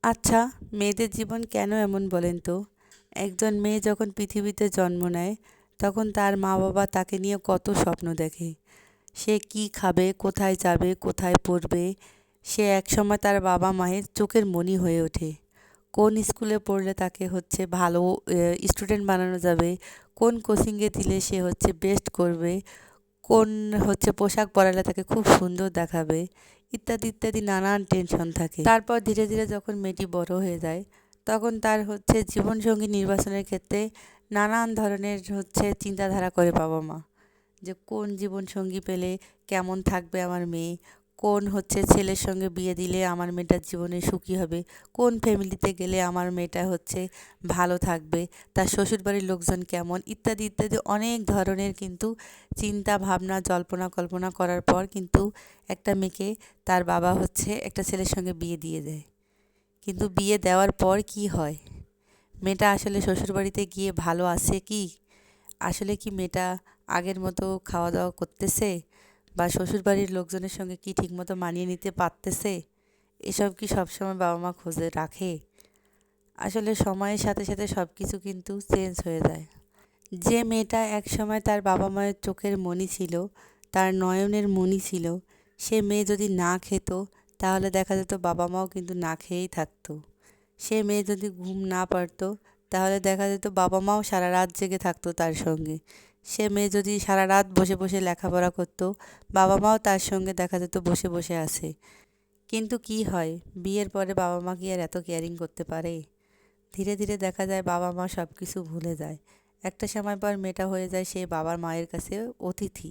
আচ্ছা, মেয়েদের জীবন কেন এমন বলেন তো? একজন মেয়ে যখন পৃথিবীতে জন্ম নেয়, তখন তার মা-বাবা তাকে নিয়ে কত স্বপ্ন দেখে। সে কি খাবে, কোথায় যাবে, কোথায় পড়বে, সে একসময় তার বাবা-মায়ের চোখের মণি হয়ে ওঠে। কোন স্কুলে পড়লে তাকে ভালো স্টুডেন্ট বানানো যাবে, কোন কোচিংয়ে দিলে সে বেস্ট করবে, কোন পোশাক পরালে তাকে খুব সুন্দর দেখাবে, ইত্যাদি ইত্যাদি নানান টেনশন থাকে। তারপর ধীরে ধীরে যখন মেয়েটি বড় হয়ে যায়, তখন তার জীবনসঙ্গী নির্বাচনের ক্ষেত্রে নানান ধরনের চিন্তাধারা করে বাবা মা, যে কোন জীবনসঙ্গী পেলে কেমন থাকবে আমার মেয়ে, কোন ছেলের সঙ্গে বিয়ে দিলে আমার মেয়েটার জীবনে সুখী হবে, কোন ফ্যামিলিতে গেলে আমার মেয়েটা ভালো থাকবে, তার শ্বশুরবাড়ির লোকজন কেমন, ইত্যাদি ইত্যাদি অনেক ধরনের কিন্তু চিন্তা ভাবনা জল্পনা কল্পনা করার পর কিন্তু একটা মেয়েকে তার বাবা একটা ছেলের সঙ্গে বিয়ে দিয়ে দেয়। কিন্তু বিয়ে দেওয়ার পর কি হয়? মেয়েটা আসলে শ্বশুরবাড়িতে গিয়ে ভালো আছে কি? আসলে কি মেয়েটা আগের মতো খাওয়া দাওয়া করতেছে, বা শ্বশুরবাড়ির লোকজনের সঙ্গে কি ঠিকমতো মানিয়ে নিতে পারতেছে? এসব কি সবসময় বাবা মা খোঁজে রাখে? আসলে সময়ের সাথে সাথে সব কিছু কিন্তু চেঞ্জ হয়ে যায়। যে মেয়েটা একসময় তার বাবা মায়ের চোখের মণি ছিল, তার নয়নের মণি ছিল, সে মেয়ে যদি না খেত, তাহলে দেখা যেত বাবা মাও কিন্তু না খেয়েই থাকতো। সে মেয়ে যদি ঘুম না পারতো, তাহলে দেখা যেত বাবা মাও সারা রাত জেগে থাকতো তার সঙ্গে। সে মেয়ে যদি সারা রাত বসে বসে লেখাপড়া করতো, বাবা মাও তার সঙ্গে দেখা যেত বসে বসে আছে। কিন্তু কি হয়, বিয়ের পরে বাবা মা কি আর এত কেয়ারিং করতে পারে? ধীরে ধীরে দেখা যায় বাবা মা সব কিছু ভুলে যায়। একটা সময় পর মেয়েটা হয়ে যায় সে বাবার মায়ের কাছে অতিথি।